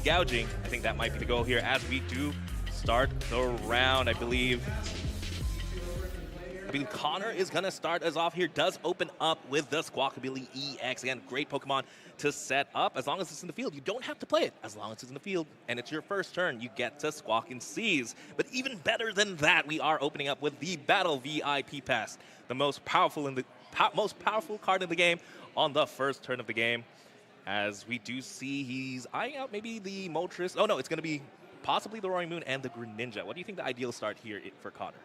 gouging. I think that might be the goal here as we do start the round. I believe Connor is going to start us off here. Does open up with the Squawkabilly EX. Again, great Pokemon to set up. As long as it's in the field, you don't have to play it. As long as it's in the field and it's your first turn, you get to Squawk and Seize. But even better than that, we are opening up with the Battle VIP Pass, the most powerful card in the game on the first turn of the game. As we do see he's eyeing out maybe the Moltres. Oh no, it's going to be possibly the Roaring Moon and the Greninja. What do you think the ideal start here for Connor?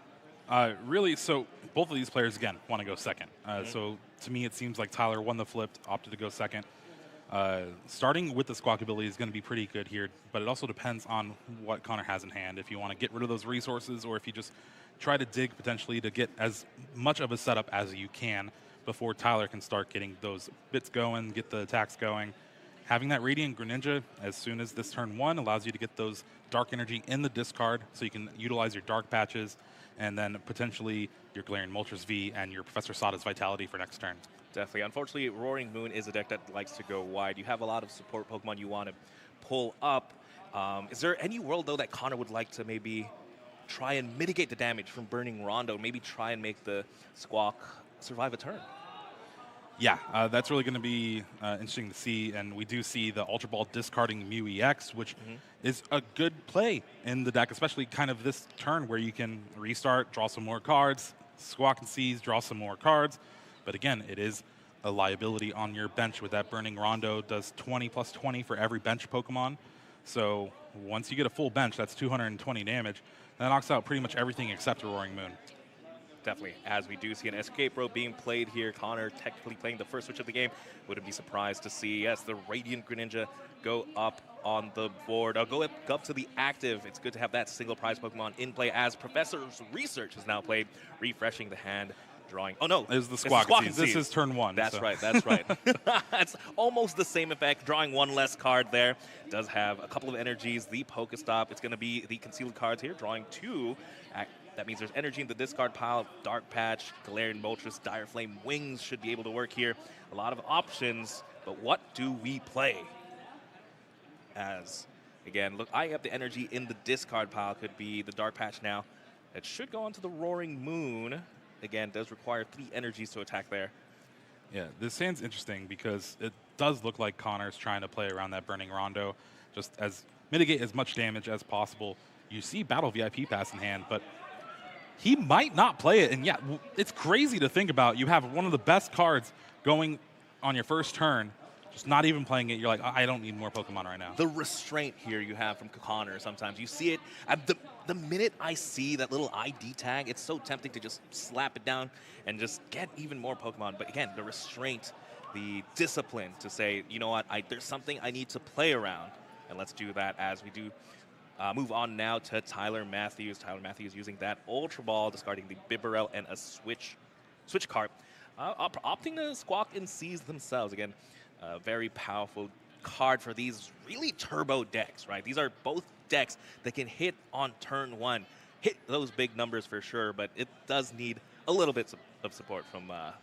Really, so both of these players, again, want to go second. So to me, it seems like Tyler won the flip, opted to go second. Starting with the Squawkabilly is going to be pretty good here, but it also depends on what Connor has in hand. If you want to get rid of those resources, or if you just try to dig potentially to get as much of a setup as you can before Tyler can start getting those bits going, get the attacks going. Having that Radiant Greninja as soon as this turn 1 allows you to get those Dark Energy in the discard, so you can utilize your Dark Patches, and then potentially your Galarian Moltres V and your Professor Sada's Vitality for next turn. Definitely. Unfortunately, Roaring Moon is a deck that likes to go wide. You have a lot of support Pokemon you want to pull up. Is there any world, though, that Connor would like to maybe try and mitigate the damage from Burning Rondo, maybe try and make the Squawk survive a turn? Yeah, that's really going to be interesting to see, and we do see the Ultra Ball discarding Mew EX, which is a good play in the deck, especially kind of this turn where you can restart, draw some more cards, Squawk and Seize, draw some more cards. But again, it is a liability on your bench with that Burning Rondo. Does 20 plus 20 for every bench Pokemon. So once you get a full bench, that's 220 damage. That knocks out pretty much everything except a Roaring Moon. Definitely, as we do see an escape rope being played here. Connor technically playing the first switch of the game. Wouldn't be surprised to see, yes, the Radiant Greninja go up on the board. I'll go up to the active. It's good to have that single prize Pokemon in play as Professor's Research is now played, refreshing the hand, drawing. Oh no, it's the Squawk and Seize. This is turn 1. That's right, that's right. That's almost the same effect, drawing one less card there. Does have a couple of energies, the Pokestop. It's going to be the concealed cards here, drawing 2. That means there's energy in the discard pile. Dark Patch, Galarian Moltres, Dire Flame Wings should be able to work here. A lot of options, but what do we play? As, again, look, eyeing up the energy in the discard pile could be the Dark Patch now. It should go onto the Roaring Moon. Again, does require 3 energies to attack there. Yeah, this hand's interesting because it does look like Connor's trying to play around that Burning Rondo, just as mitigate as much damage as possible. You see Battle VIP Pass in hand, but he might not play it. And yeah, it's crazy to think about. You have one of the best cards going on your first turn, just not even playing it. You're like, I don't need more Pokemon right now. The restraint here you have from Connor sometimes. You see it, the minute I see that little ID tag, it's so tempting to just slap it down and just get even more Pokemon. But again, the restraint, the discipline to say, you know what, there's something I need to play around. And let's do that as we do move on now to Tyler Matthews. Tyler Matthews using that Ultra Ball, discarding the Bibarel and a Switch card. Opting to Squawk and Seize themselves. Again, a very powerful card for these really turbo decks, right? These are both decks that can hit on turn 1. Hit those big numbers for sure, but it does need a little bit of support from a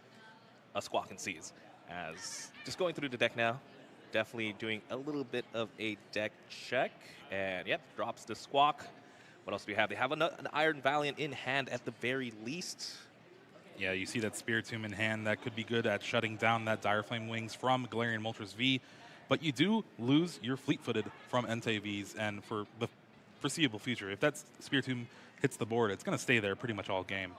Squawk and Seize. As just going through the deck now, definitely doing a little bit of a deck check. And yep, drops the Squawk. What else do we have? They have an Iron Valiant in hand at the very least. Yeah, you see that Spiritomb in hand. That could be good at shutting down that Dire Flame Wings from Galarian Moltres V. But you do lose your Fleet-Footed from Entei Vs, and for the foreseeable future, if that Spiritomb hits the board, it's going to stay there pretty much all game.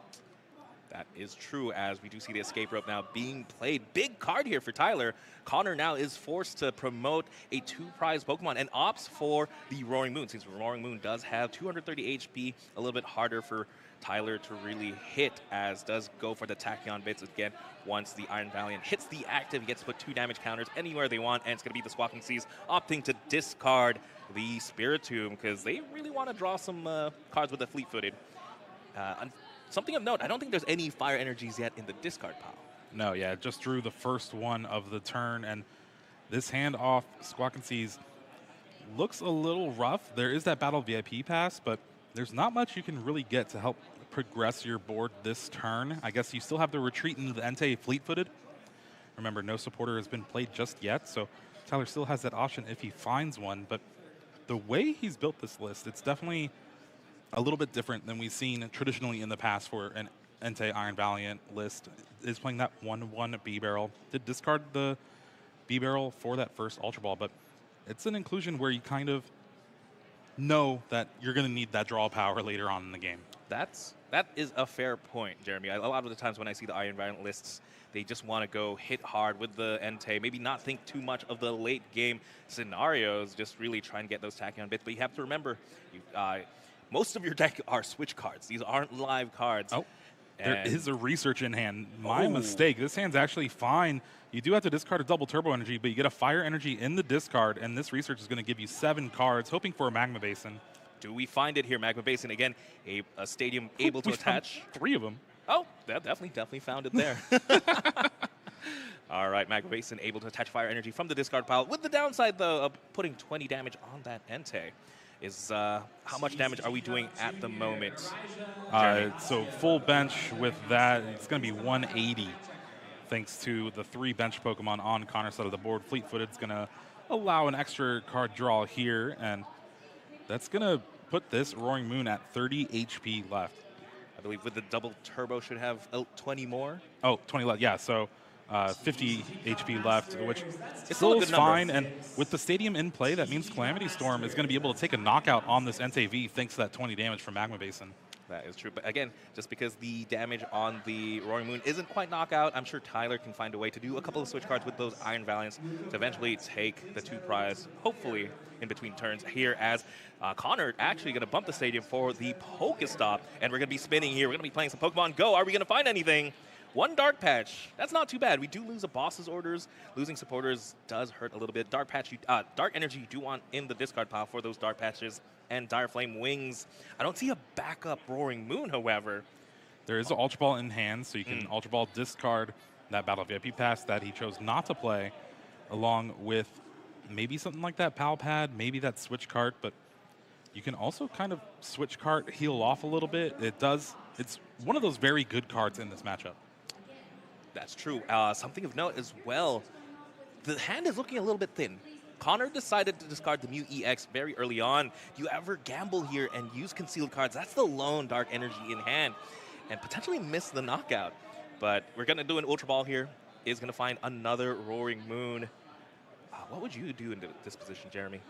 That is true, as we do see the escape rope now being played. Big card here for Tyler. Connor now is forced to promote a 2-prize Pokemon and opts for the Roaring Moon. Since Roaring Moon does have 230 HP, a little bit harder for Tyler to really hit, as does go for the Tachyon bits again. Once the Iron Valiant hits the active, he gets to put 2 damage counters anywhere they want, and it's going to be the Squawking Seas opting to discard the Spiritomb because they really want to draw some cards with the Fleet-Footed. Something of note, I don't think there's any fire energies yet in the discard pile. No, yeah, it just drew the first one of the turn, and this hand off Squawk and Seize looks a little rough. There is that Battle VIP Pass, but there's not much you can really get to help progress your board this turn. I guess you still have to retreat into the Entei Fleet-Footed. Remember, no supporter has been played just yet, so Tyler still has that option if he finds one, but the way he's built this list, it's definitely a little bit different than we've seen traditionally in the past for an Entei Iron Valiant list. Is playing that 1/1 B barrel. Did discard the B barrel for that first Ultra Ball, but it's an inclusion where you kind of know that you're going to need that draw power later on in the game. That is a fair point, Jeremy. A lot of the times when I see the Iron Valiant lists, they just want to go hit hard with the Entei, maybe not think too much of the late game scenarios, just really try and get those tachyon bits. But you have to remember, most of your deck are switch cards. These aren't live cards. Oh, there is a research in hand. My mistake. This hand's actually fine. You do have to discard a double turbo energy, but you get a fire energy in the discard, and this research is going to give you 7 cards, hoping for a Magma Basin. Do we find it here? Magma Basin, again, a stadium able to attach. 3 of them. Oh, that definitely found it there. All right, Magma Basin able to attach fire energy from the discard pile. With the downside, though, of putting 20 damage on that Entei. How much damage are we doing at the moment? So full bench with that, it's going to be 180. Thanks to the 3 bench Pokemon on Connor's side of the board. Fleet-footed is going to allow an extra card draw here, and that's going to put this Roaring Moon at 30 HP left. I believe with the double turbo should have 20 more. Oh, 20 left, yeah. So 50 HP left, which it's still is fine. And with the stadium in play, that means Calamity Storm is going to be able to take a knockout on this Entei V thanks to that 20 damage from Magma Basin. That is true. But again, just because the damage on the Roaring Moon isn't quite knockout, I'm sure Tyler can find a way to do a couple of switch cards with those Iron Valiants to eventually take the 2 prize, hopefully in between turns here, as Connor actually going to bump the stadium for the Pokestop, and we're going to be spinning here. We're going to be playing some Pokemon Go. Are we going to find anything? 1 Dark Patch. That's not too bad. We do lose a boss's orders. Losing supporters does hurt a little bit. Dark Energy you do want in the discard pile for those Dark Patches and Dire Flame Wings. I don't see a backup Roaring Moon, however. There is an Ultra Ball in hand, so you can Ultra Ball discard that Battle VIP Pass that he chose not to play, along with maybe something like that Pal Pad, maybe that Switch Cart, but you can also kind of Switch Cart, heal off a little bit. It's one of those very good cards in this matchup. That's true. Something of note as well, the hand is looking a little bit thin. Connor decided to discard the Mew EX very early on. Do you ever gamble here and use concealed cards? That's the lone Dark Energy in hand and potentially miss the knockout. But we're going to do an Ultra Ball here. Is going to find another Roaring Moon. What would you do in this position, Jeremy?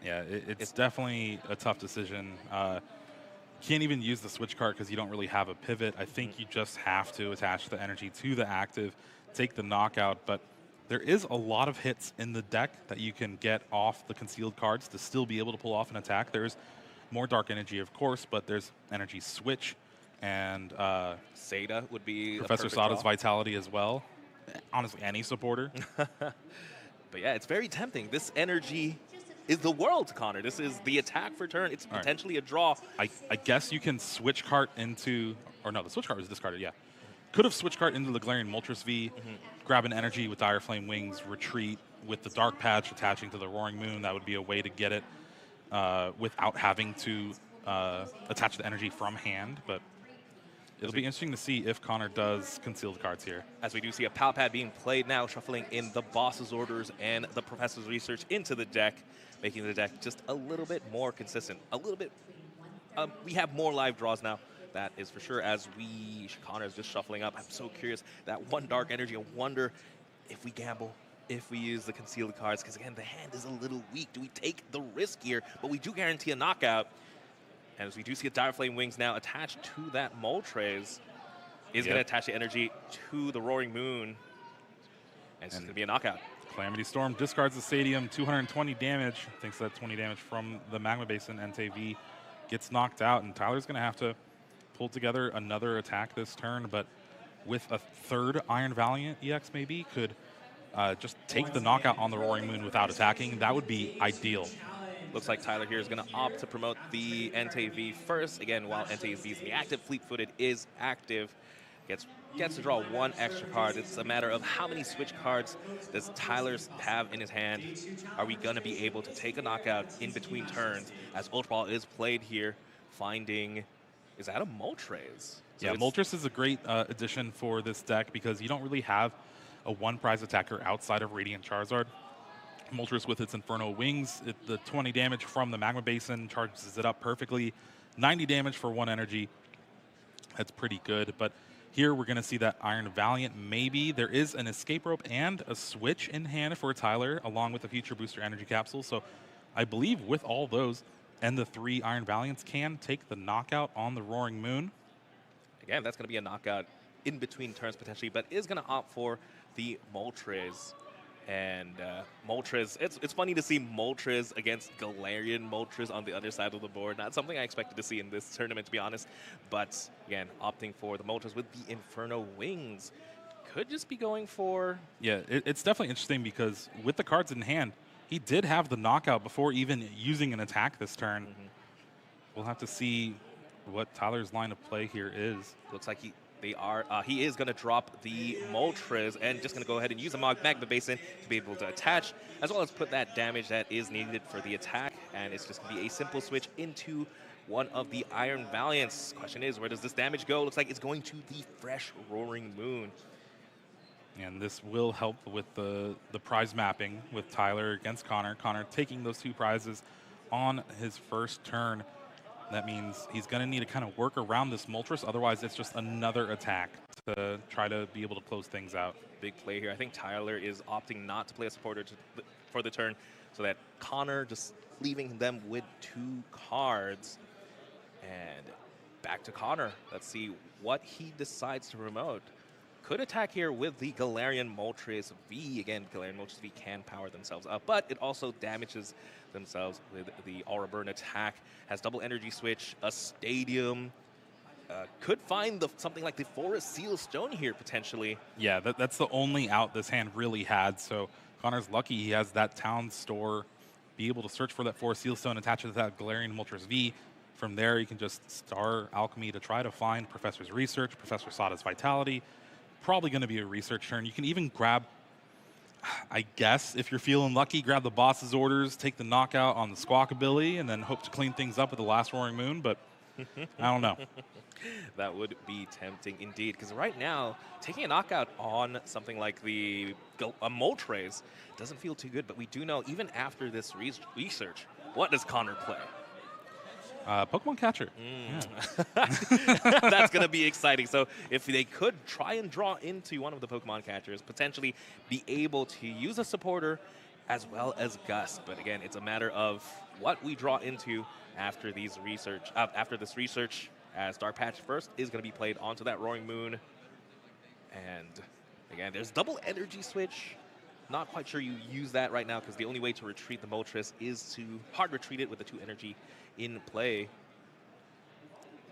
Yeah, it's definitely a tough decision. Can't even use the switch card because you don't really have a pivot. I think you just have to attach the energy to the active, take the knockout, but there is a lot of hits in the deck that you can get off the concealed cards to still be able to pull off an attack. There's more Dark Energy, of course, but there's Energy Switch, and Seda would be Professor Sada's Vitality as well. Honestly, any supporter. But yeah, it's very tempting. This energy is the world to Connor. This is the attack for turn. It's potentially a draw. I guess you can switch cart into, or no, the switch cart was discarded, yeah. Could have switched cart into the Galarian Moltres V, grab an energy with Dire Flame Wings, retreat with the Dark Patch attaching to the Roaring Moon. That would be a way to get it without having to attach the energy from hand, but it'll be interesting to see if Connor does concealed cards here. As we do see a Pal Pad being played now, shuffling in the boss's orders and the Professor's Research into the deck, making the deck just a little bit more consistent. A little bit, we have more live draws now. That is for sure, as Connor is just shuffling up. I'm so curious, that 1 Dark Energy, I wonder if we gamble, if we use the concealed cards, because again, the hand is a little weak. Do we take the risk here? But we do guarantee a knockout. And as we do see a Dire Flame Wings now attached to that Moltres, is going to attach the energy to the Roaring Moon. And it's going to be a knockout. Calamity Storm discards the stadium, 220 damage, thanks to that 20 damage from the Magma Basin. Entei V gets knocked out, and Tyler's going to have to pull together another attack this turn, but with a 3rd Iron Valiant EX maybe, could just take the knockout on the Roaring Moon without attacking. That would be ideal. Looks like Tyler here is going to opt to promote the Entei V first. Again, while Entei V is the active, Fleet-footed is active. Gets to draw 1 extra card. It's a matter of how many switch cards does Tyler have in his hand. Are we going to be able to take a knockout in between turns as Ultra Ball is played here, finding, is that a Moltres? So yeah, Moltres is a great addition for this deck because you don't really have a 1 prize attacker outside of Radiant Charizard. Moltres with its Inferno Wings, the 20 damage from the Magma Basin charges it up perfectly. 90 damage for 1 energy. That's pretty good. But here we're going to see that Iron Valiant maybe. There is an Escape Rope and a Switch in hand for Tyler, along with a Future Booster Energy Capsule. So I believe with all those and the 3 Iron Valiants can take the knockout on the Roaring Moon. Again, that's going to be a knockout in between turns potentially, but is going to opt for the Moltres. And Moltres, it's funny to see Moltres against Galarian Moltres on the other side of the board. Not something I expected to see in this tournament, to be honest. But again, opting for the Moltres with the Inferno Wings. Could just be going for... Yeah, it's definitely interesting because with the cards in hand, he did have the knockout before even using an attack this turn. We'll have to see what Tyler's line of play here is. Looks like he is going to drop the Moltres and just going to go ahead and use a Magma Basin to be able to attach, as well as put that damage that is needed for the attack. And it's just going to be a simple switch into one of the Iron Valiants. Question is, where does this damage go? Looks like it's going to the fresh Roaring Moon. And this will help with the prize mapping with Tyler against Connor. Connor taking those 2 prizes on his first turn. That means he's going to need to kind of work around this Moltres. Otherwise, it's just another attack to try to be able to close things out. Big play here. I think Tyler is opting not to play a supporter for the turn, so that Connor just leaving them with 2 cards. And back to Connor. Let's see what he decides to promote. Could attack here with the Galarian Moltres V. Again, Galarian Moltres V can power themselves up, but it also damages themselves with the Aura Burn attack. Has double energy switch, a Stadium. Could find something like the Forest Seal Stone here, potentially. Yeah, that's the only out this hand really had. So Connor's lucky he has that Town Store. Be able to search for that Forest Seal Stone, attach it to that Galarian Moltres V. From there, you can just star Alchemy to try to find Professor's Research, Professor Sada's Vitality. Probably going to be a research turn. You can even grab, I guess, if you're feeling lucky, grab the boss's orders, take the knockout on the Squawkabilly, and then hope to clean things up with the last Roaring Moon, but I don't know. That would be tempting indeed, because right now, taking a knockout on something like the Moltres doesn't feel too good, but we do know, even after this research, what does Connor play? Pokemon Catcher. That's going to be exciting. So if they could try and draw into one of the Pokemon Catchers, potentially be able to use a supporter as well as Gust. But again, it's a matter of what we draw into after this research, as Dark Patch first is going to be played onto that Roaring Moon. And again, there's double energy switch. Not quite sure you use that right now, because the only way to retreat the Moltres is to hard retreat it with the 2 energy in play.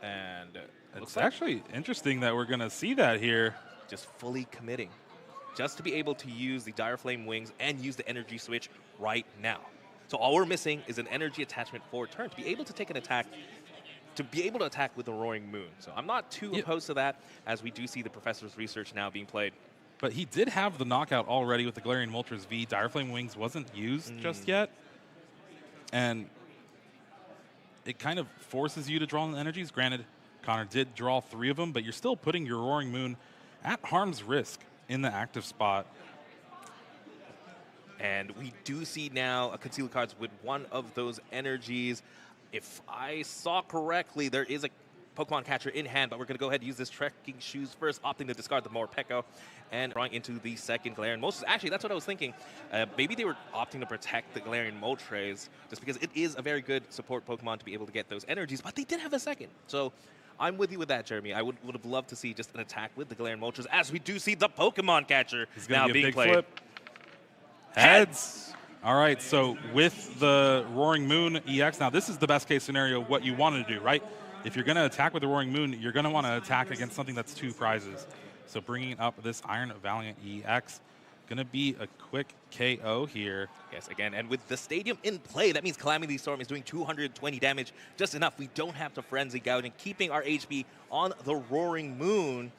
And it's actually interesting that we're going to see that here. Just fully committing. Just to be able to use the Dire Flame Wings and use the energy switch right now. So all we're missing is an energy attachment for a turn to be able to take an attack, to be able to attack with the Roaring Moon. So I'm not too opposed to that, as we do see the Professor's Research now being played. But he did have the knockout already with the Galarian Moltres V. Dire Flame Wings wasn't used just yet. And it kind of forces you to draw the energies. Granted, Connor did draw 3 of them, but you're still putting your Roaring Moon at harm's risk in the active spot. And we do see now a Concealed Cards with one of those energies. If I saw correctly, there is a Pokemon Catcher in hand, but we're going to go ahead and use this Trekking Shoes first, opting to discard the Morpeko and drawing into the second Galarian Moltres. Actually, that's what I was thinking. Maybe they were opting to protect the Galarian Moltres just because it is a very good support Pokemon to be able to get those energies, but they did have a second. So I'm with you with that, Jeremy. I would have loved to see just an attack with the Galarian Moltres, as we do see the Pokemon Catcher now being played. Flip. Heads. All right, so with the Roaring Moon EX, now this is the best case scenario, what you want to do, right? If you're going to attack with the Roaring Moon, you're going to want to attack against something that's 2 prizes. So bringing up this Iron Valiant EX, going to be a quick KO here. Yes, again, and with the Stadium in play, that means Calamity Storm is doing 220 damage, just enough. We don't have to Frenzy Gouge and keeping our HP on the Roaring Moon.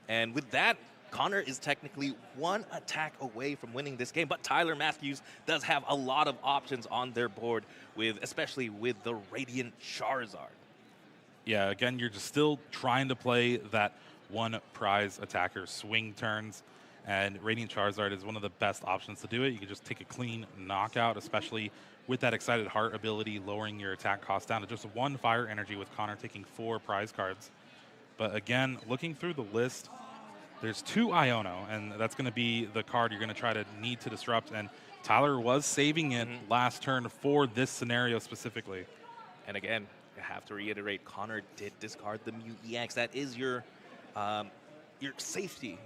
And with that, Connor is technically 1 attack away from winning this game, but Tyler Mathews does have a lot of options on their board, especially with the Radiant Charizard. Yeah, again, you're just still trying to play that 1 prize attacker swing turns. And Radiant Charizard is one of the best options to do it. You can just take a clean knockout, especially with that Excited Heart ability, lowering your attack cost down to just 1 fire energy with Connor taking 4 prize cards. But again, looking through the list, there's 2 Iono, and that's going to be the card you're going to try to need to disrupt. And Tyler was saving it last turn for this scenario specifically. And again, I have to reiterate, Connor did discard the Mew EX. That is your safety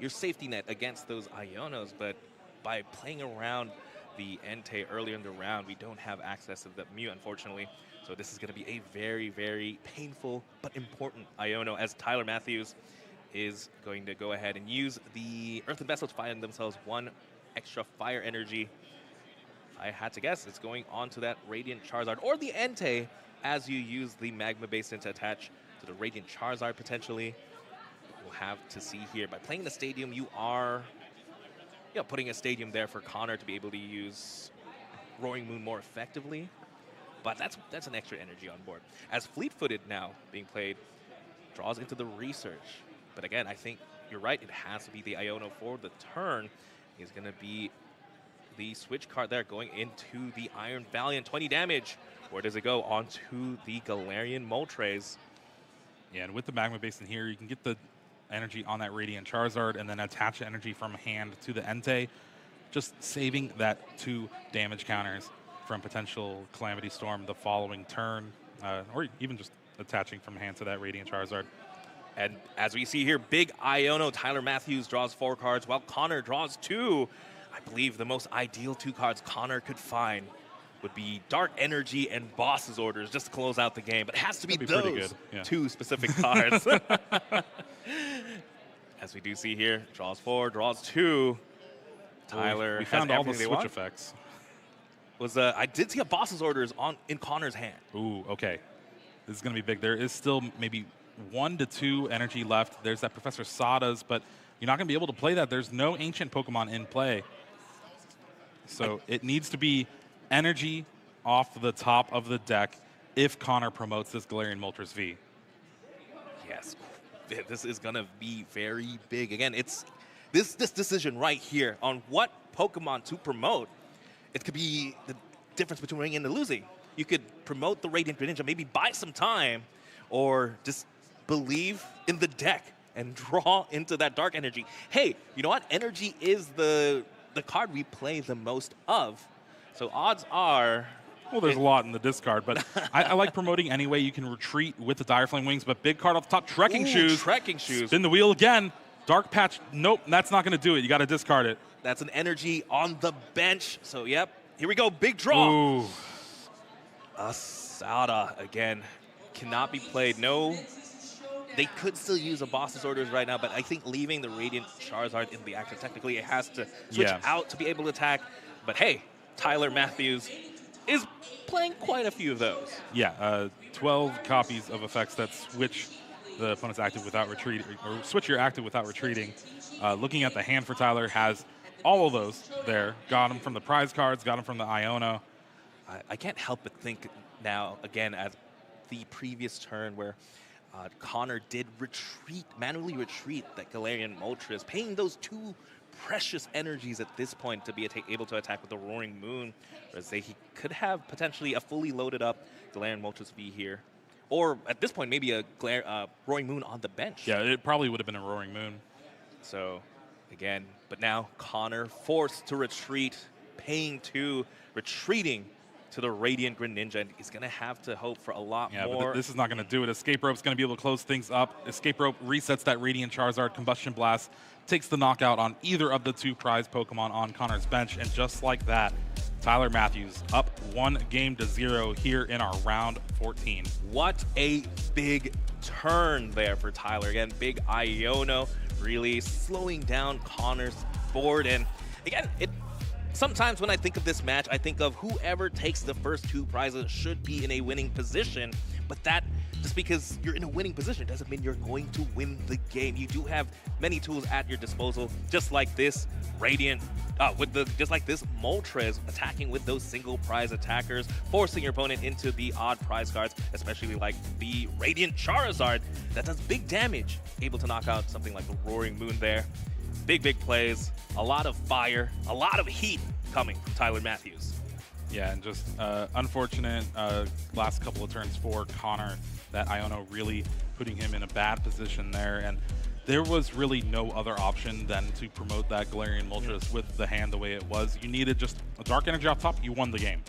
net against those Ionos. But by playing around the Entei earlier in the round, we don't have access to the Mew, unfortunately. So this is going to be a very, very painful but important Iono, as Tyler Matthews is going to go ahead and use the Earthen Vessel to find themselves 1 extra fire energy. I had to guess it's going on to that Radiant Charizard or the Entei, as you use the Magma Basin to attach to the Radiant Charizard potentially. We'll have to see here. By playing the stadium, you are putting a stadium there for Connor to be able to use Roaring Moon more effectively. But that's an extra energy on board. As Fleet-Footed now being played, draws into the Research. But again, I think you're right. It has to be the Iono for the turn. Is going to be the switch card there going into the Iron Valiant. 20 damage. Where does it go? Onto the Galarian Moltres. Yeah, and with the Magma Basin here, you can get the energy on that Radiant Charizard and then attach energy from hand to the Entei, just saving that 2 damage counters from potential Calamity Storm the following turn, or even just attaching from hand to that Radiant Charizard. And as we see here, big Iono, Tyler Matthews draws 4 cards, while Connor draws 2. I believe the most ideal 2 cards Connor could find would be Dark Energy and Boss's Orders, just to close out the game. But it has to be those 2 specific cards. As we do see here, draws 4, draws 2. Tyler we found all the switch want. effects. I did see a Boss's Orders in Connor's hand. Ooh, okay. This is going to be big. There is still maybe 1 to 2 energy left. There's that Professor Sada's, but you're not going to be able to play that. There's no ancient Pokemon in play. So it needs to be energy off the top of the deck if Connor promotes this Galarian Moltres V. Yes, this is going to be very big. Again, it's this decision right here on what Pokemon to promote. It could be the difference between winning and losing. You could promote the Radiant Greninja, maybe buy some time, or just believe in the deck and draw into that Dark Energy. Hey, you know what? Energy is the card we play the most of. So odds are... Well, there's a lot in the discard, but I like promoting anyway. You can retreat with the Dire Flame Wings, but big card off the top, Trekking Shoes. Trekking Shoes. Spin the wheel again. Dark Patch, nope, that's not going to do it. You got to discard it. That's an energy on the bench. So, yep, here we go, big draw. Ooh. Asada, again, cannot be played. No, they could still use a Boss's Orders right now, but I think leaving the Radiant Charizard in the active, technically it has to switch out to be able to attack. But hey, Tyler Matthews is playing quite a few of those. Yeah, 12 copies of effects that switch the opponent's active without retreating, or switch your active without retreating. Looking at the hand for Tyler, has all of those there. Got them from the prize cards, got them from the Iono. I can't help but think now, again, as the previous turn where Connor did manually retreat that Galarian Moltres, paying those 2 precious energies at this point to be able to attack with the Roaring Moon. Whereas he could have potentially a fully loaded up Galarian Moltres V here. Or at this point, maybe a Roaring Moon on the bench. Yeah, it probably would have been a Roaring Moon. So, again, but now Connor forced to retreat, paying 2, retreating to the Radiant Greninja, and he's going to have to hope for a lot more. But this is not going to do it. Escape Rope's going to be able to close things up. Escape Rope resets that Radiant Charizard. Combustion Blast takes the knockout on either of the 2 prize Pokemon on Connor's bench, and just like that, Tyler Matthews up 1-0 here in our round 14. What a big turn there for Tyler. Again, big Iono really slowing down Connor's board. And again, sometimes when I think of this match, I think of whoever takes the first 2 prizes should be in a winning position. But that, just because you're in a winning position doesn't mean you're going to win the game. You do have many tools at your disposal, just like this Radiant, just like this Moltres attacking with those single prize attackers, forcing your opponent into the odd prize cards, especially like the Radiant Charizard that does big damage, able to knock out something like the Roaring Moon there. big, big plays, a lot of fire, a lot of heat coming from Tyler Matthews. Yeah, and just unfortunate last couple of turns for Connor, that Iono really putting him in a bad position there. And there was really no other option than to promote that Galarian Moltres with the hand the way it was. You needed just a Dark Energy off top, you won the game.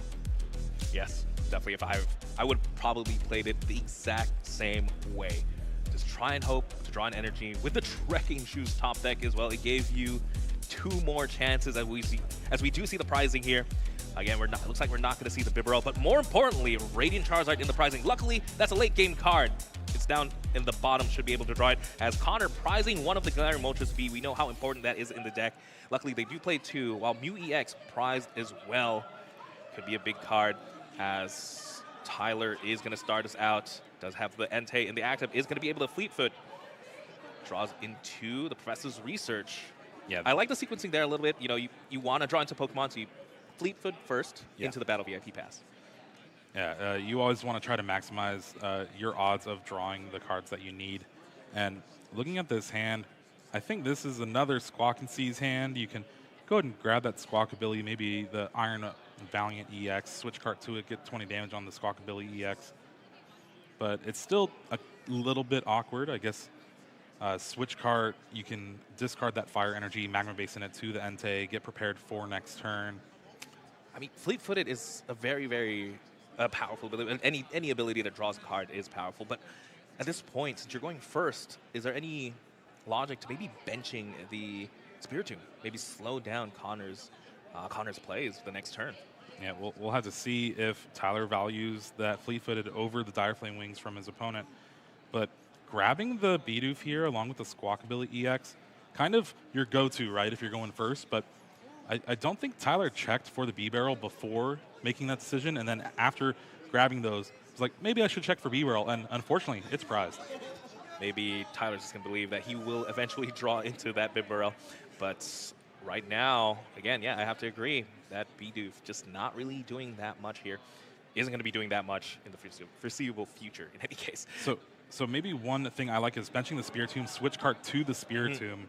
Yes, definitely. If I would have probably played it the exact same way. Just try and hope to draw an energy with the Trekking Shoes top deck as well. It gave you 2 more chances as we do see the prizing here. Again, it looks like we're not going to see the Bibarel, but more importantly, Radiant Charizard in the prizing. Luckily, that's a late game card. It's down in the bottom, should be able to draw it. As Connor prizing one of the Galarian Moltres V, we know how important that is in the deck. Luckily, they do play 2, while Mew EX prized as well. Could be a big card, as Tyler is going to start us out. Does have the Entei in the active, is going to be able to Fleet Foot. Draws into the Professor's Research. Yeah, I like the sequencing there a little bit. You know, you want to draw into Pokemon, so you Fleet Foot first into the Battle VIP Pass. Yeah, you always want to try to maximize your odds of drawing the cards that you need. And looking at this hand, I think this is another Squawk and Seize hand. You can go ahead and grab that Squawk ability, maybe the Iron Valiant EX, switch card to it, get 20 damage on the Squawk ability EX. But it's still a little bit awkward, I guess. Switch card, you can discard that Fire Energy, Magma Basin it to the Entei, get prepared for next turn. I mean, Fleet-footed is a very, very powerful ability. Any ability that draws a card is powerful. But at this point, since you're going first, is there any logic to maybe benching the Spiritomb? Maybe slow down Connor's plays the next turn? Yeah, we'll have to see if Tyler values that Fleet-footed over the Dire Flame Wings from his opponent. But grabbing the Bidoof here along with the Squawk ability EX, kind of your go-to, right, if you're going first. But I don't think Tyler checked for the B-Barrel before making that decision, and then after grabbing those, it's like, maybe I should check for B-Barrel, and unfortunately, it's prized. Maybe Tyler's just going to believe that he will eventually draw into that Bibarel. But right now, again, yeah, I have to agree that Bidoof just not really doing that much here. Isn't going to be doing that much in the foreseeable future in any case. So maybe one thing I like is benching the Spiritomb, switch card to the Spiritomb,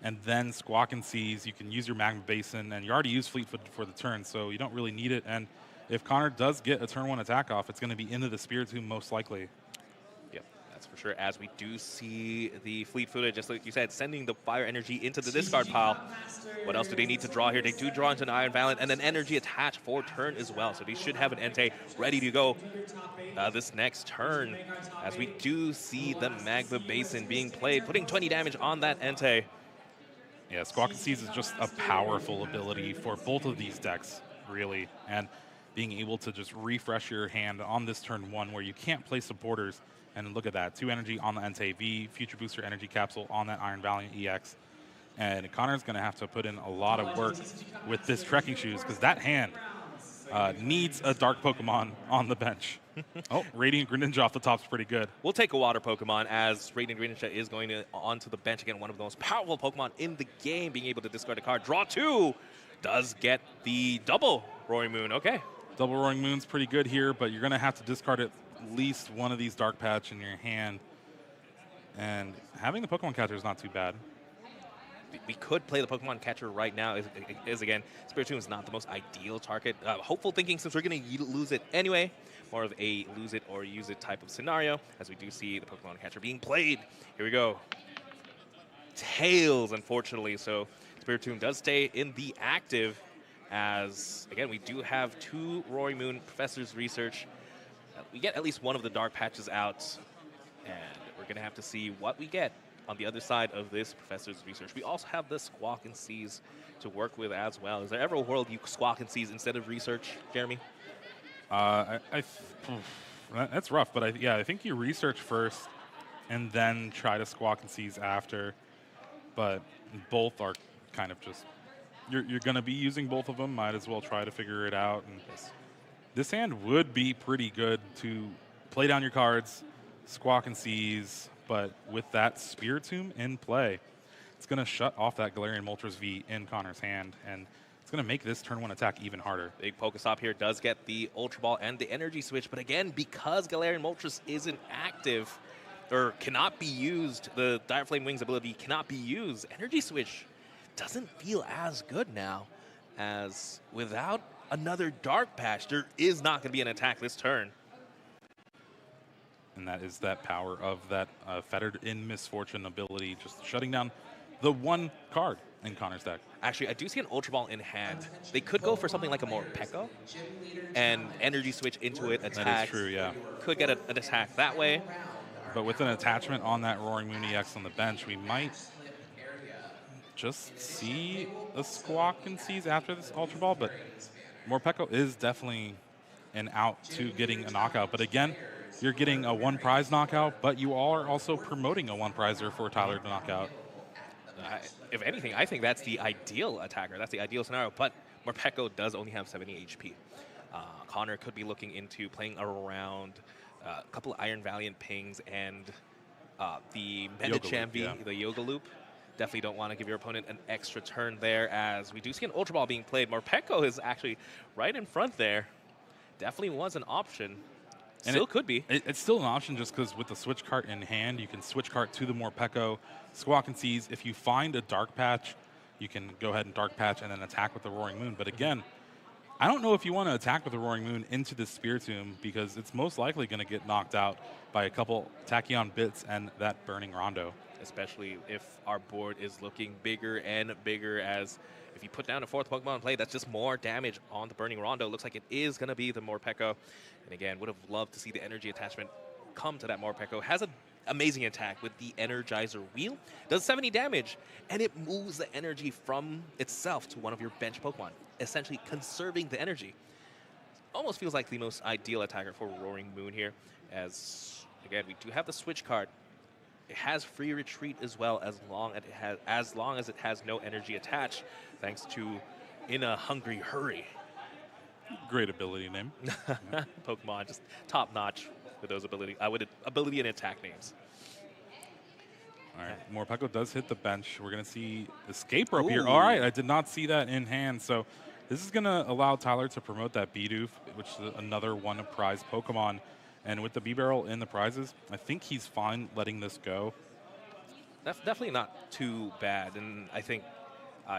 and then Squawk and Seize. You can use your Magma Basin, and you already used Fleet Foot for the turn, so you don't really need it. And if Connor does get a turn 1 attack off, it's going to be into the Spiritomb most likely. Yep, that's for sure. As we do see the Fleet-footed, just like you said, sending the Fire Energy into the discard pile. What else do they need to draw here? They do draw into an Iron Valiant and an Energy attach for turn as well. So they should have an Entei ready to go this next turn. As we do see the Magma Basin being played, putting 20 damage on that Entei. Yeah, Squawk and Seize is just a powerful ability for both of these decks, really. And being able to just refresh your hand on this turn 1 where you can't play supporters. And look at that, 2 energy on the Entei V, Future Booster Energy Capsule on that Iron Valiant EX. And Connor's going to have to put in a lot of work with this Trekking Shoes, because that hand needs a dark Pokemon on the bench. Oh, Radiant Greninja off the top is pretty good. We'll take a water Pokemon, as Radiant Greninja is going onto the bench again. One of the most powerful Pokemon in the game, being able to discard a card. Draw 2, does get the double Roaring Moon. Okay. Double Roaring Moon's pretty good here, but you're going to have to discard at least one of these Dark Patch in your hand. And having the Pokemon Catcher is not too bad. We could play the Pokemon Catcher right now. Is again, Spiritomb is not the most ideal target. Hopeful thinking, since we're going to lose it anyway. More of a lose it or use it type of scenario, as we do see the Pokemon Catcher being played. Here we go. Tails, unfortunately. So Spiritomb does stay in the active, as, again, we do have 2 Roaring Moon Professor's Research. We get at least one of the Dark Patches out, and we're going to have to see what we get on the other side of this Professor's Research. We also have the Squawk and Seize to work with as well. Is there ever a world you Squawk and Seize instead of Research, Jeremy? That's rough, but I think you research first and then try to Squawk and Seize after. But both are kind of just, you're going to be using both of them. Might as well try to figure it out. And this hand would be pretty good to play down your cards, Squawk and Seize, but with that Spiritomb in play, it's going to shut off that Galarian Moltres V in Connor's hand, and it's going to make this turn 1 attack even harder. Big Pokestop here does get the Ultra Ball and the Energy Switch, but again, because Galarian Moltres isn't active, or cannot be used, the Dire Flame Wings ability cannot be used, Energy Switch doesn't feel as good now, as without another Dark Patch, there is not going to be an attack this turn. And that is that power of that Fettered in Misfortune ability, just shutting down the one card in Connor's deck. Actually, I do see an Ultra Ball in hand. They could go for something like a more Pekka and energy switch into it, attack. That is true, yeah. Could get an attack that way. But with an attachment on that Roaring Moon EX on the bench, we might just see a Squawk and Seize after this Ultra Ball. But Morpeko is definitely an out to getting a knockout. But again, you're getting a one prize knockout, but you are also promoting a one prizer for Tyler to knock out. If anything, I think that's the ideal attacker. That's the ideal scenario. But Morpeko does only have 70 HP. Connor could be looking into playing around a couple of Iron Valiant pings and the Mendichambi, the Yoga Loop. Definitely don't want to give your opponent an extra turn there, as we do see an Ultra Ball being played. Morpeko is actually right in front there. Definitely was an option. Still could be. It's still an option just because with the switch cart in hand, you can switch cart to the Morpeko, Squawk and Seize. If you find a Dark Patch, you can go ahead and Dark Patch and then attack with the Roaring Moon. But again, I don't know if you want to attack with the Roaring Moon into the Spiritomb, because it's most likely going to get knocked out by a couple Tachyon bits and that Burning Rondo. Especially if our board is looking bigger and bigger, as if you put down a fourth Pokemon in play, that's just more damage on the Burning Rondo. Looks like it is going to be the Morpeko. And again, would have loved to see the energy attachment come to that Morpeko. Has an amazing attack with the Energizer Wheel. Does 70 damage, and it moves the energy from itself to one of your bench Pokemon, essentially conserving the energy. Almost feels like the most ideal attacker for Roaring Moon here, as, again, we do have the switch card. It has free retreat as well, as long as it has no energy attached, thanks to In a Hungry Hurry. Great ability name. Pokemon just top notch with those ability and attack names. All right, Morpeko does hit the bench. We're going to see Escape Rope here. All right, I did not see that in hand. So this is going to allow Tyler to promote that Bidoof, which is another one of prize Pokemon. And with the B-Barrel in the prizes, I think he's fine letting this go. That's definitely not too bad. And I think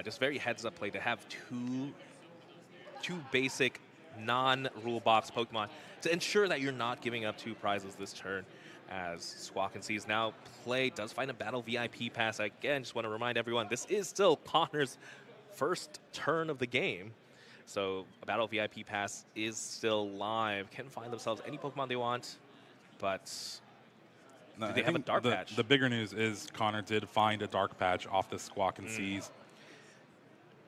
just very heads-up play to have two basic non-rule box Pokemon to ensure that you're not giving up two prizes this turn, as Squawk and Seize now does find a Battle VIP pass. Again, just want to remind everyone, this is still Connor's first turn of the game. So a Battle VIP pass is still live. Can find themselves any Pokemon they want, but do they have a Dark Patch? The bigger news is Connor did find a Dark Patch off the Squawk and Seize.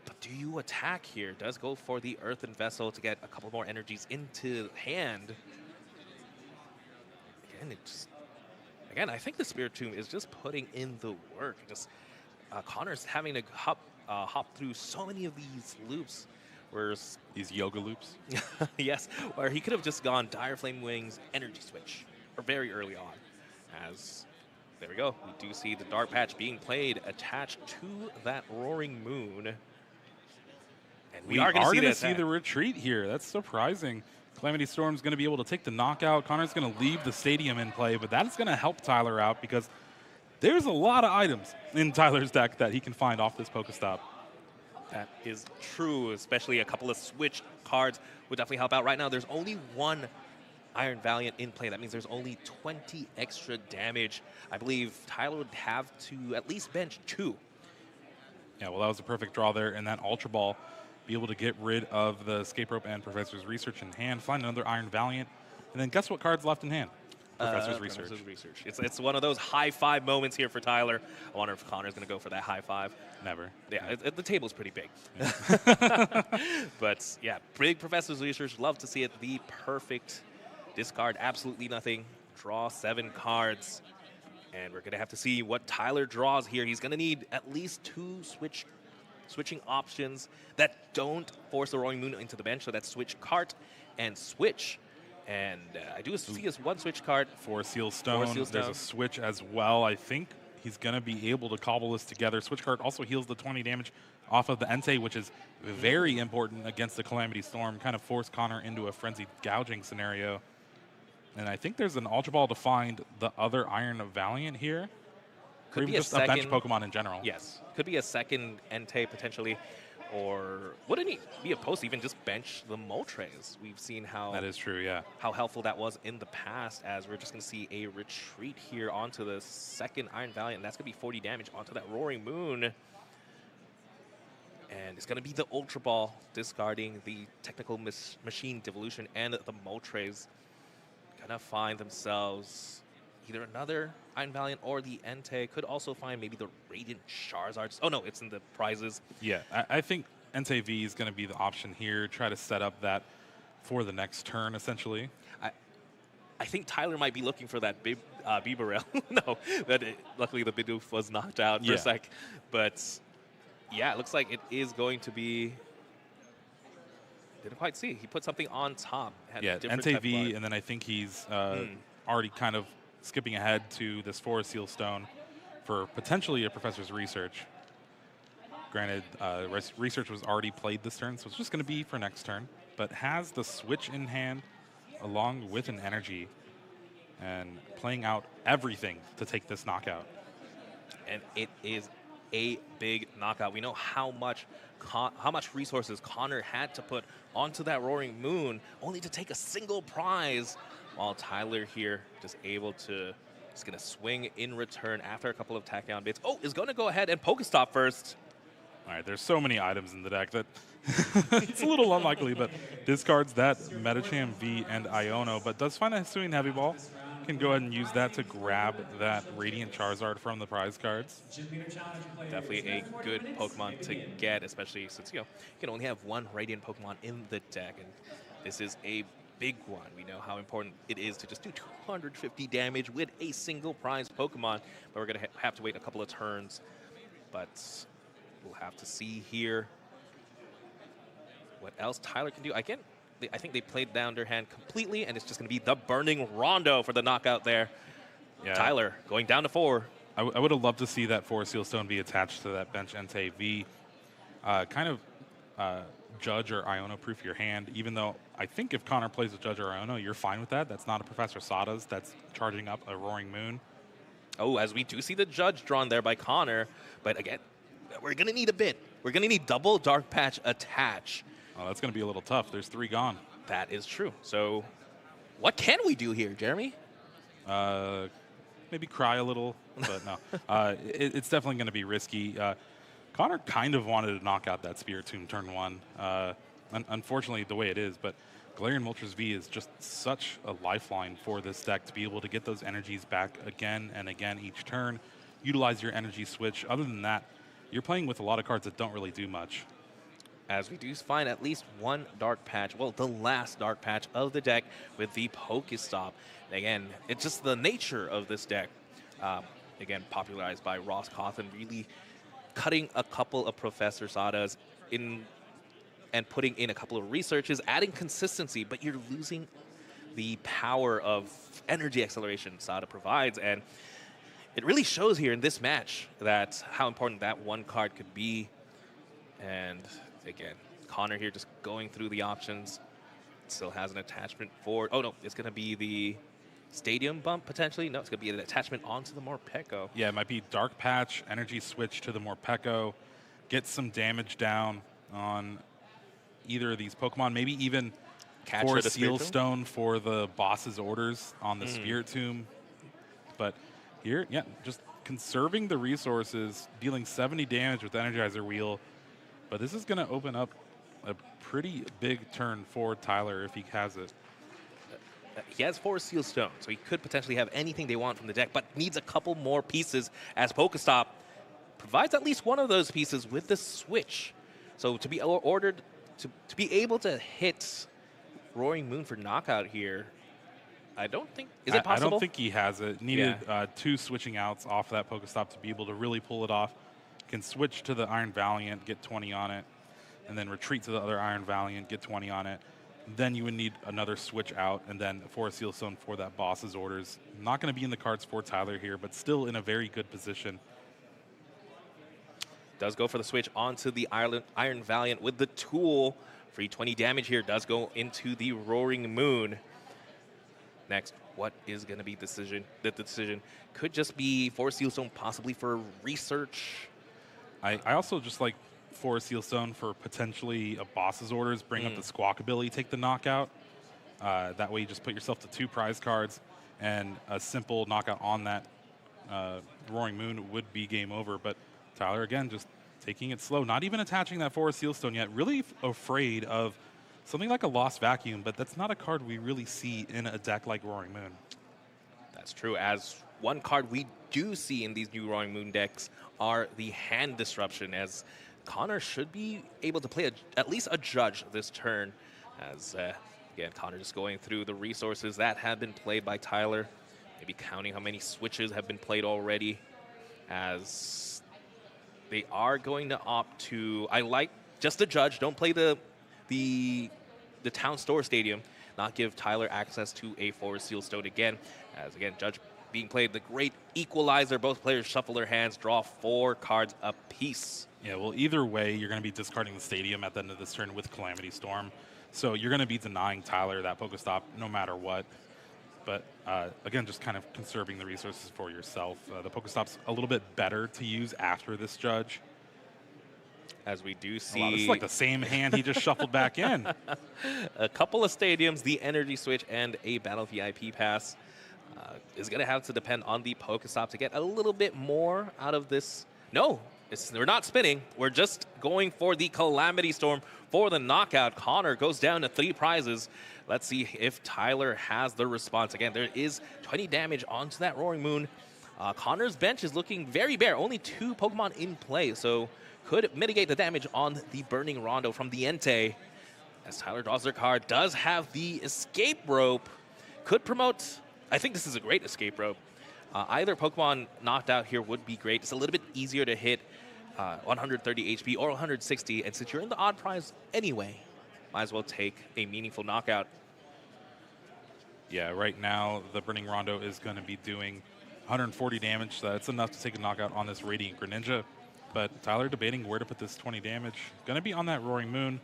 But do you attack here? Does go for the Earthen Vessel to get a couple more energies into hand. Again, I think the Spiritomb is just putting in the work. Just Connor's having to hop through so many of these loops. Whereas these yoga loops? Yes, where he could have just gone Dire Flame Wings, Energy Switch, or very early on. As, there we go, we do see the Dark Patch being played attached to that Roaring Moon. And we are going to see the retreat here. That's surprising. Calamity Storm's going to be able to take the knockout. Connor's going to leave the stadium in play, but that's going to help Tyler out because there's a lot of items in Tyler's deck that he can find off this Pokestop. That is true, especially a couple of switch cards would definitely help out. Right now, there's only one Iron Valiant in play. That means there's only 20 extra damage. I believe Tyler would have to at least bench 2. Yeah, well, that was a perfect draw there. And that Ultra Ball, be able to get rid of the Escape Rope and Professor's Research in hand, find another Iron Valiant, and then guess what card's left in hand? Professor's Research. It's one of those high five moments here for Tyler. I wonder if Connor's going to go for that high five. Never. Yeah, the table's pretty big. Yeah. But yeah, big Professor's Research. Love to see it. The perfect discard. Absolutely nothing. Draw 7 cards. And we're going to have to see what Tyler draws here. He's going to need at least 2 switching options that don't force the Roaring Moon into the bench. So that's Switch Cart and Switch. And I do see his 1 switch card. For Seal Stone. There's a switch as well. I think he's going to be able to cobble this together. Switch card also heals the 20 damage off of the Entei, which is very important against the Calamity Storm. Kind of force Connor into a frenzied gouging scenario. And I think there's an Ultra Ball to find the other Iron Valiant here. Could or be even a just a bench second. Pokemon in general. Yes, could be a second Entei potentially, or wouldn't it be opposed to even just bench the Moltres? We've seen how That is true, yeah. how helpful that was in the past, as we're just going to see a retreat here onto the second Iron Valiant, and that's going to be 40 damage onto that Roaring Moon. And it's going to be the Ultra Ball discarding the Technical Machine Devolution, and the Moltres going to find themselves either another Iron Valiant or the Entei. Could also find maybe the Radiant Charizards. Oh, no, it's in the prizes. Yeah, I think Entei V is going to be the option here. Try to set up that for the next turn, essentially. I think Tyler might be looking for that Bibarel. No, but luckily the Bidoof was knocked out for a sec. But yeah, it looks like it is going to be... Didn't quite see. He put something on top. Yeah, Entei V, and then I think he's already kind of skipping ahead to this Forest Seal Stone for potentially a Professor's Research. Granted, Research was already played this turn, so it's just going to be for next turn. But has the Switch in hand along with an Energy and playing out everything to take this knockout. And it is a big knockout. We know how much resources Connor had to put onto that Roaring Moon only to take a single prize, while Tyler here just able to just gonna swing in return after a couple of attack down bits. Oh, is gonna go ahead and Pokestop first. All right, there's so many items in the deck that it's a little unlikely, but discards that Medicham V and Iono, but does find a Hisuian Heavy Ball. Can go ahead and use that to grab that Radiant Charizard from the prize cards. Definitely a good Pokemon to get, especially since, you can only have one Radiant Pokemon in the deck, and this is a big one. We know how important it is to just do 250 damage with a single prize Pokemon, but we're going to have to wait a couple of turns. But we'll have to see here what else Tyler can do. I think they played down their hand completely, and it's just going to be the Burning Rondo for the knockout there. Yeah. Tyler going down to 4. I would have loved to see that Forest Seal Stone be attached to that bench Entei V. Kind of Judge or Iono proof your hand, even though I think if Connor plays with Judge or Iono, you're fine with that. That's not a Professor Sada's. That's charging up a Roaring Moon. Oh, as we do see the Judge drawn there by Connor, but again, we're going to need a bit. We're going to need double Dark Patch attach. Oh, that's going to be a little tough. There's 3 gone. That is true. So what can we do here, Jeremy? Maybe cry a little, but no. It's definitely going to be risky. Connor kind of wanted to knock out that Spirit Tomb turn 1. Unfortunately, the way it is, but Galarian Moltres V is just such a lifeline for this deck to be able to get those energies back again and again each turn. Utilize your energy switch. Other than that, you're playing with a lot of cards that don't really do much. As we do find at least one Dark Patch, well, the last Dark Patch of the deck with the Pokestop. Again, it's just the nature of this deck. Again, popularized by Ross Cawthon, really cutting a couple of Professor Sada's in and putting in a couple of researches, adding consistency, but you're losing the power of energy acceleration Sada provides. And it really shows here in this match that how important that one card could be. And again, Connor here just going through the options. Still has an attachment for... Oh, no, it's going to be the Stadium bump, potentially. No, it's going to be an attachment onto the Morpeko. Yeah, it might be Dark Patch, energy switch to the Morpeko, get some damage down on either of these Pokemon, maybe even for a Seal Stone for the boss's orders on the Spirit Tomb. But here, yeah, just conserving the resources, dealing 70 damage with Energizer Wheel. But this is going to open up a pretty big turn for Tyler if he has it. He has 4 Seal Stones, so he could potentially have anything they want from the deck, but needs a couple more pieces as Pokestop provides at least one of those pieces with the switch. So to be ordered, to be able to hit Roaring Moon for knockout here, I don't think, is it possible? I don't think he has it. Needed 2 switching outs off that Pokestop to be able to really pull it off. Can switch to the Iron Valiant, get 20 on it, and then retreat to the other Iron Valiant, get 20 on it. Then you would need another switch out, and then for a Seal Stone for that boss's orders. Not going to be in the cards for Tyler here, but still in a very good position. Does go for the switch onto the Iron Valiant with the tool. Free 20 damage here does go into the Roaring Moon. next. What is going to be decision? The decision could just be Forest Sealstone, possibly for research. I also just like Forest Sealstone for potentially a boss's orders, bring up the squawk ability, take the knockout. That way you just put yourself to 2 prize cards, and a simple knockout on that Roaring Moon would be game over. But Tyler, again, just taking it slow, not even attaching that Forest Sealstone yet, really afraid of something like a Lost Vacuum, but that's not a card we really see in a deck like Roaring Moon. That's true. As one card we do see in these new Roaring Moon decks are the Hand Disruption, as Connor should be able to play at least a Judge this turn, as again, Connor just going through the resources that have been played by Tyler, maybe counting how many switches have been played already, as they are going to opt to, I like just a Judge, don't play the Town Store Stadium, not give Tyler access to a Forest Sealstone again, as again, Judge being played, the great equalizer, both players shuffle their hands, draw 4 cards apiece. Yeah, well, either way, you're going to be discarding the Stadium at the end of this turn with Calamity Storm. So you're going to be denying Tyler that Pokestop no matter what. But again, just kind of conserving the resources for yourself. The Pokestop's a little bit better to use after this Judge. As we do see... Wow, this is like the same hand he just shuffled back in. A couple of Stadiums, the Energy Switch, and a Battle VIP Pass. Is going to have to depend on the Pokestop to get a little bit more out of this. No, we're not spinning. We're just going for the Calamity Storm for the knockout. Connor goes down to 3 prizes. Let's see if Tyler has the response. Again, there is 20 damage onto that Roaring Moon. Connor's bench is looking very bare. Only 2 Pokemon in play, so could mitigate the damage on the Burning Rondo from the Entei. As Tyler draws their card, does have the Escape Rope. Could promote... I think this is a great Escape Rope. Either Pokemon knocked out here would be great. It's a little bit easier to hit 130 HP or 160, and since you're in the odd prize anyway, might as well take a meaningful knockout. Yeah, right now the Burning Rondo is going to be doing 140 damage. So that's enough to take a knockout on this Radiant Greninja. But Tyler debating where to put this 20 damage. Going to be on that Roaring Moon.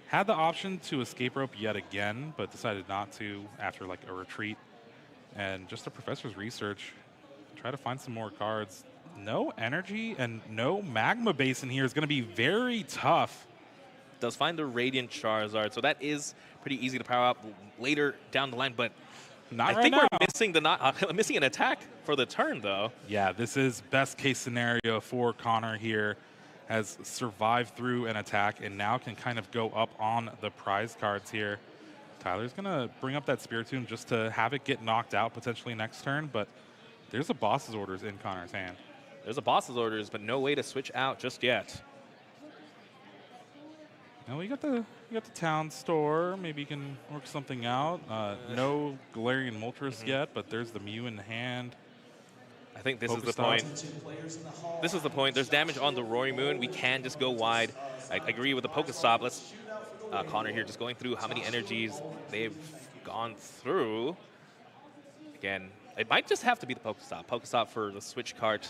Had the option to Escape Rope yet again, but decided not to after like a retreat. And just a Professor's Research, try to find some more cards. No energy and no Magma Base in here is going to be very tough. Does find the Radiant Charizard, so that is pretty easy to power up later down the line, but not I think we're missing an attack for the turn, though. Yeah, this is best case scenario for Connor here. Has survived through an attack and now can kind of go up on the prize cards here. Tyler's going to bring up that Spiritomb just to have it get knocked out potentially next turn, but there's a boss's orders in Connor's hand. There's a boss's orders, but no way to switch out just yet. No, you got the Town Store. Maybe you can work something out. No Galarian Moltres yet, but there's the Mew in hand. I think this is the point. This is the point. There's damage on the Roaring Moon. We can just go wide. I agree with the Pokestop. Let's Connor here just going through how many energies they've gone through. Again, it might just have to be the Pokestop. Pokestop for the Switch Cart,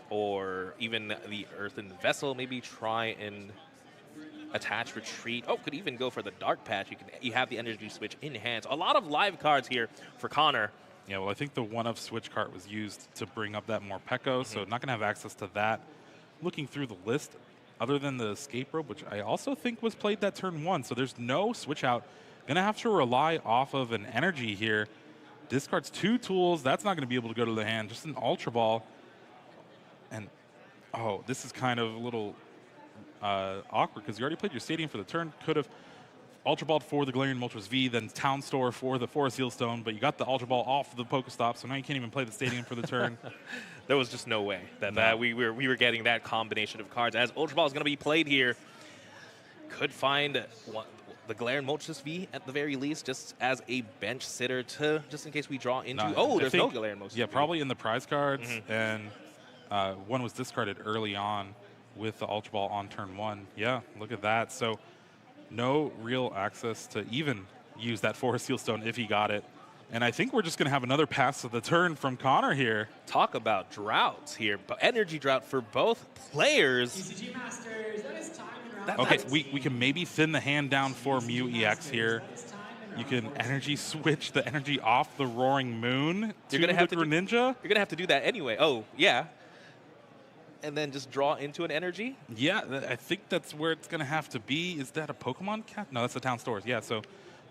or even the Earthen Vessel. Maybe try and attach Retreat. Oh, could even go for the Dark Patch. You have the Energy Switch in hand. A lot of live cards here for Connor. Yeah, well, I think the one of Switch Cart was used to bring up that Morpeko, so not going to have access to that. Looking through the list, other than the Escape Rope, which I also think was played that turn 1, so there's no switch out. Going to have to rely off of an energy here. Discards 2 tools. That's not going to be able to go to the hand. Just an Ultra Ball. And, oh, this is kind of a little awkward because you already played your Stadium for the turn. Could have Ultra Balled for the Galarian Moltres V, then Town Store for the Forest Sealstone, but you got the Ultra Ball off the Pokestop, so now you can't even play the Stadium for the turn. There was just no way that we were getting that combination of cards. As Ultra Ball is going to be played here, could find the Galarian Moltres V at the very least, just as a bench sitter to just in case we draw into. There's no Galarian Moltres. Yeah, probably in the prize cards, and one was discarded early on with the Ultra Ball on turn 1. Yeah, look at that. So no real access to even use that Forest Sealstone if he got it. And I think we're just going to have another pass of the turn from Connor here. Talk about droughts here. Energy drought for both players. TCG Masters, that is time and Okay, we can maybe thin the hand down for Mew EX here. You can energy switch the energy off the Roaring Moon to the Greninja. You're going to have to do that anyway. Oh, yeah. And then just draw into an energy? Yeah, I think that's where it's going to have to be. Is that a Pokemon cat? No, that's the town stores. Yeah, so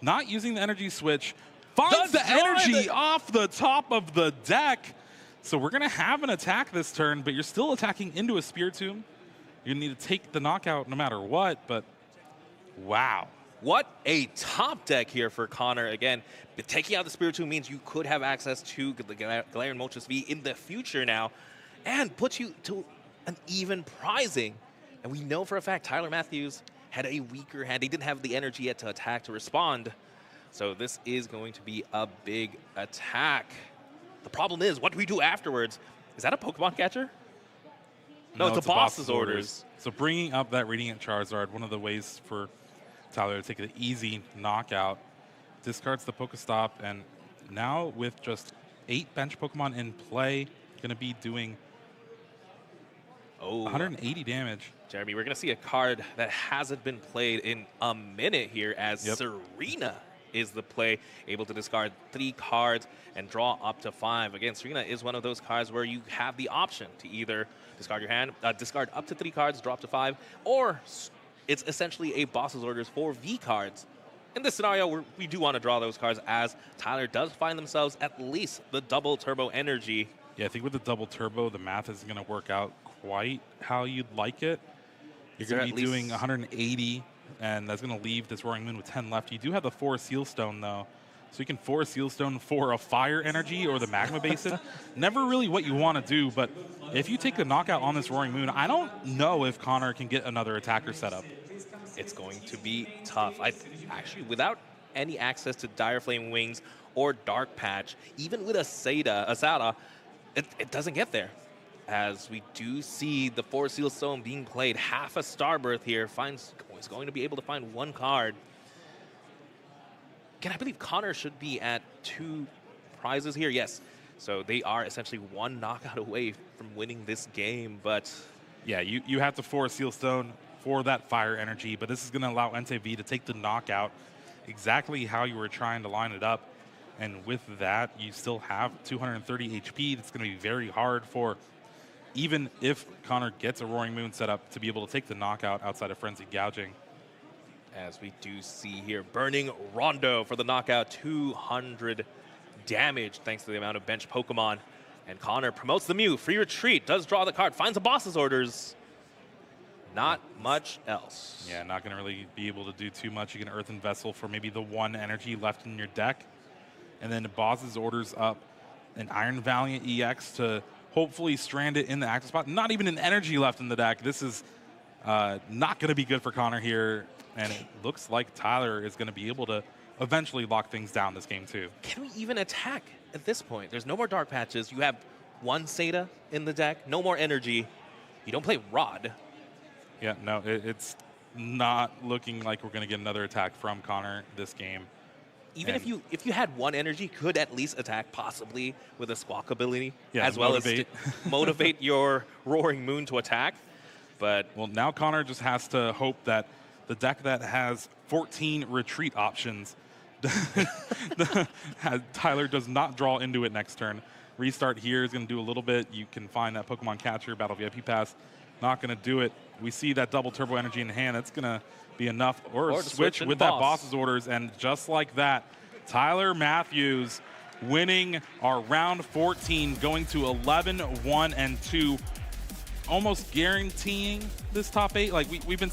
not using the energy switch. Finds the energy off the top of the deck. So we're going to have an attack this turn, but you're still attacking into a Spiritomb. You need to take the knockout no matter what, but wow. What a top deck here for Connor. Again, taking out the Spiritomb means you could have access to the Galarian Moltres V in the future now and puts you to an even prizing. And we know for a fact Tyler Matthews had a weaker hand. He didn't have the energy yet to attack, to respond. So this is going to be a big attack. The problem is, what do we do afterwards? Is that a Pokemon catcher? No, it's a boss's orders. So bringing up that Radiant Charizard, one of the ways for Tyler to take an easy knockout, discards the Pokestop, and now with just 8 bench Pokemon in play, going to be doing 180 damage. Jeremy, we're going to see a card that hasn't been played in a minute here as Serena is the play, able to discard 3 cards and draw up to 5. Again, Serena is one of those cards where you have the option to either discard your hand, discard up to 3 cards, draw up to 5, or it's essentially a boss's orders for V cards. In this scenario, we do want to draw those cards as Tyler does find themselves at least the double turbo energy. Yeah, I think with the double turbo, the math isn't going to work out quite how you'd like it. You're going to be doing 180, and that's going to leave this Roaring Moon with 10 left. You do have the 4 Seal Stone, though. So you can 4 Seal Stone for a Fire Energy or the Magma Basin. Never really what you want to do, but if you take the knockout on this Roaring Moon, I don't know if Connor can get another attacker set up. It's going to be tough. Actually, without any access to Dire Flame Wings or Dark Patch, even with a Sada, it doesn't get there. As we do see the 4 Seal Stone being played, half a Starbirth here is going to be able to find 1 card. Again, I believe Connor should be at 2 prizes here. Yes. So they are essentially 1 knockout away from winning this game. But yeah, you have to 4 Seal Stone for that Fire Energy, but this is going to allow NTV to take the knockout exactly how you were trying to line it up. And with that, you still have 230 HP. That's going to be very hard for, even if Connor gets a Roaring Moon set up, to be able to take the knockout outside of Frenzied Gouging. As we do see here, Burning Rondo for the knockout, 200 damage thanks to the amount of bench Pokemon. And Connor promotes the Mew, free retreat, does draw the card, finds the boss's orders. Not much else. Yeah, not going to really be able to do too much. You can Earthen Vessel for maybe the 1 energy left in your deck. And then the boss's orders up an Iron Valiant EX to hopefully strand it in the active spot. Not even an energy left in the deck. This is not going to be good for Connor here. And it looks like Tyler is going to be able to eventually lock things down this game too. Can we even attack at this point? There's no more Dark Patches. You have 1 Sada in the deck, no more energy. You don't play Rod. Yeah, no, it's not looking like we're going to get another attack from Connor this game. Even if you had 1 energy, could at least attack possibly with a Squawk ability, as well as motivate your Roaring Moon to attack. But well, now Connor just has to hope that the deck that has 14 retreat options, Tyler does not draw into it next turn. Restart here is going to do a little bit. You can find that Pokemon Catcher, Battle VIP Pass. Not going to do it. We see that double turbo energy in hand. That's going to be enough. Or switch with that boss's orders. And just like that, Tyler Matthews winning our round 14, going to 11-1-2, almost guaranteeing this top 8. Like we've been